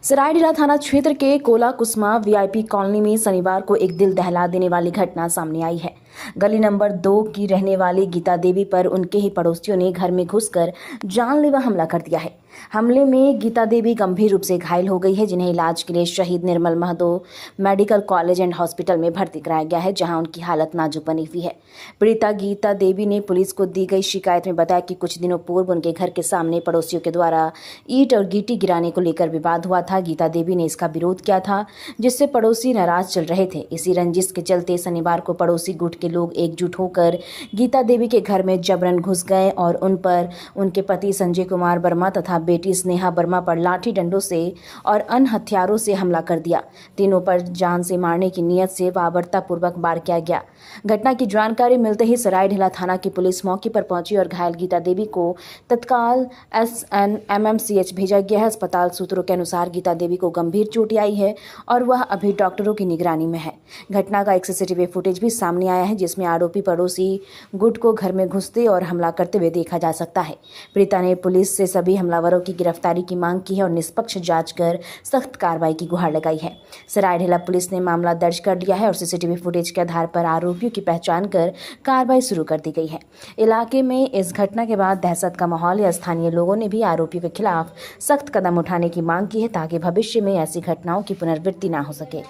सरायढेला थाना क्षेत्र के कोला कुसमा वीआईपी कॉलोनी में शनिवार को एक दिल दहला देने वाली घटना सामने आई है। गली नंबर 2 की रहने वाली गीता देवी पर उनके ही पड़ोसियों ने घर में घुसकर जानलेवा हमला कर दिया है। हमले में गीता देवी गंभीर रूप से घायल हो गई है, जिन्हें इलाज के लिए Shaheed Nirmal Mahato medical college and hospital में भर्ती कराया गया है, जहां उनकी हालत नाजुक बनी हुई है। पीड़िता गीता देवी ने पुलिस को दी गई शिकायत में बताया कि कुछ दिनों पूर्व उनके घर के सामने पड़ोसियों के द्वारा ईंट और गिट्टी गिराने को लेकर विवाद हुआ था। गीता देवी ने इसका विरोध किया था, जिससे पड़ोसी नाराज चल रहे थे। इसी रंजिश के चलते शनिवार को पड़ोसी गुट के लोग एकजुट होकर गीता देवी के घर में जबरन घुस गए और उन पर उनके पति संजय कुमार वर्मा तथा बेटी स्नेहा वर्मा पर लाठी डंडों से और अन्य हथियारों से हमला कर दिया। तीनों पर जान से मारने की नीयत से वारदातपूर्वक वार किया गया। घटना की जानकारी मिलते ही सरायढेला थाना की पुलिस मौके पर पहुंची और घायल गीता देवी को तत्काल SNMMCH भेजा गया है। अस्पताल सूत्रों के अनुसार गीता देवी को गंभीर चोट आई है और वह अभी डॉक्टरों की निगरानी में है। घटना का एक CCTV फुटेज भी सामने आया है, जिसमें आरोपी पड़ोसी गुट को घर में घुसते और हमला करते हुए देखा जा सकता है। पीड़िता ने पुलिस से सभी हमलावरों की गिरफ्तारी की मांग की है और निष्पक्ष जांच कर सख्त कार्रवाई की गुहार लगाई है। सरायढेला पुलिस ने मामला दर्ज कर लिया है और CCTV फुटेज के आधार पर आरोपियों की पहचान कर कार्रवाई शुरू कर दी गई है। इलाके में इस घटना के बाद दहशत का माहौल है। स्थानीय लोगों ने भी आरोपियों के खिलाफ सख्त कदम उठाने की मांग की है, ताकि भविष्य में ऐसी घटनाओं की पुनरावृत्ति न हो सके।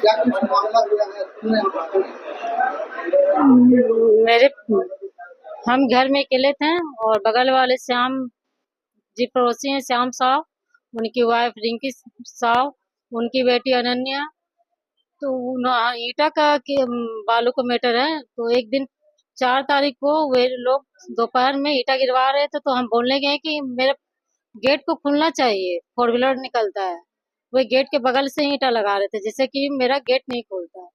क्या कुछ मामला हुआ है? मेरे हम घर में अकेले थे और बगल वाले श्याम जी पड़ोसी हैं, श्याम साव, उनकी वाइफ रिंकी साव, उनकी बेटी अनन्या। तो ईटा का बालू का मैटर है। तो एक दिन 4 तारीख को वे लोग दोपहर में ईटा गिरवा रहे थे, तो हम बोलने गए कि मेरे गेट को खुलना चाहिए, 4 व्हीलर निकलता है। वे गेट के बगल से ईटा लगा रहे थे, जिससे कि मेरा गेट नहीं खुलता।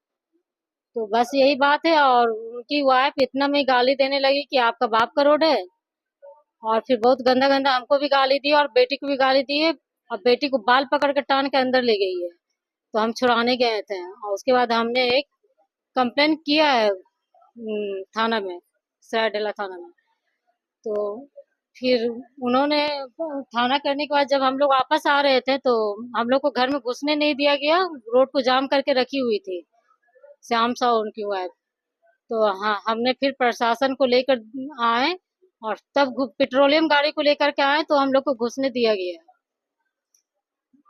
तो बस यही बात है। और उनकी वाइफ इतना में गाली देने लगी कि आपका बाप का रोड है, और फिर बहुत गंदा गंदा हमको भी गाली दी और बेटी को भी गाली दी है। और बेटी को बाल पकड़ कर टान के अंदर ले गई है। तो हम छुड़ाने गए थे और उसके बाद हमने एक कंप्लेन किया है थाना में, सरायढेला थाना में। तो फिर उन्होंने थाना करने के बाद जब हम लोग वापस आ रहे थे, तो हम लोग को घर में घुसने नहीं दिया गया। रोड को जाम करके रखी हुई थी श्याम साहू उनकी वाइफ। तो हाँ, हमने फिर प्रशासन को लेकर आए और तब पेट्रोलियम गाड़ी को लेकर के आए, तो हम लोग को घुसने दिया गया।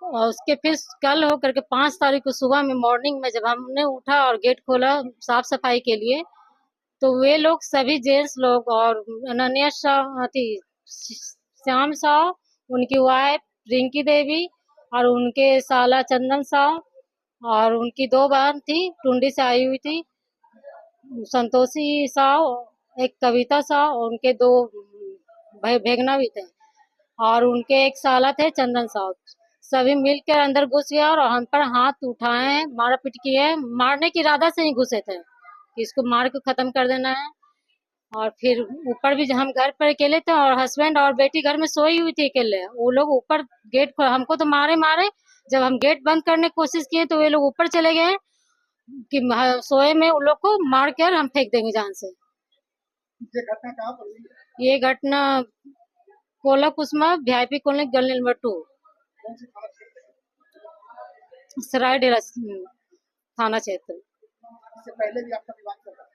और उसके फिर कल हो करके 5 तारीख को सुबह में मॉर्निंग में जब हमने उठा और गेट खोला साफ सफाई के लिए, तो वे लोग सभी जेंट्स लोग और अनन्या शाह थी, श्याम साव, उनकी वाइफ रिंकी देवी और उनके साला चंदन साव और उनकी 2 बहन थी, टुंडी से आई हुई थी, संतोषी साव, एक कविता साव, और उनके 2 भाई भेगना भी थे और उनके एक साला थे चंदन साव। सभी मिलकर अंदर घुस गया और हम पर हाथ उठाए, मारा पीट की है। मारने की इरादा से ही घुसे थे कि इसको मार के खत्म कर देना है। और फिर ऊपर भी हम घर पर अकेले थे और हस्बैंड और बेटी घर में सोई हुई थी अकेले। वो लोग ऊपर गेट हमको तो मारे मारे, जब हम गेट बंद करने की कोशिश किए तो वे लोग ऊपर चले गए कि सोए में उन लोग को मार कर हम फेंक देंगे जान से। ये घटना कहाँ पर हुई है? ये घटना कोला कुसमा वीआईपी कॉलोनी गली नंबर 2 कौन सी थाना क्षेत्र है? सरायढेला थाना क्षेत्र। इससे पहले भी आपका विवाद चल रहा है?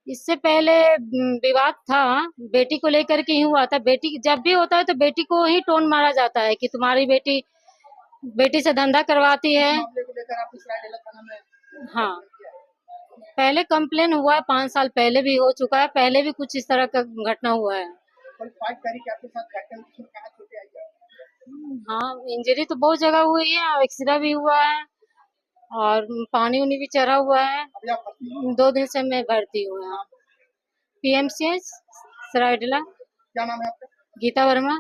इससे पहले विवाद था, बेटी को लेकर के ही हुआ था। बेटी जब भी होता है तो बेटी को ही टोन मारा जाता है कि तुम्हारी बेटी से धंधा करवाती है। इस मामले को लेकर आप सरायढेला थाना में हाँ, पहले कंप्लेन हुआ है, 5 साल पहले भी हो चुका है। पहले भी कुछ इस तरह का घटना हुआ है। कल 5 तारीख के आपके साथ घटना हुई, उसमें कहाँ चोटें आई है? हाँ, इंजरी तो बहुत जगह हुई है, एक्सरे भी हुआ है और पानी उनी भी चढ़ा हुआ है। अभी आप भर्ती हैं? 2 दिन से मैं भर्ती हुआ। PMCH सरायढेला। क्या नाम है आपका? गीता वर्मा।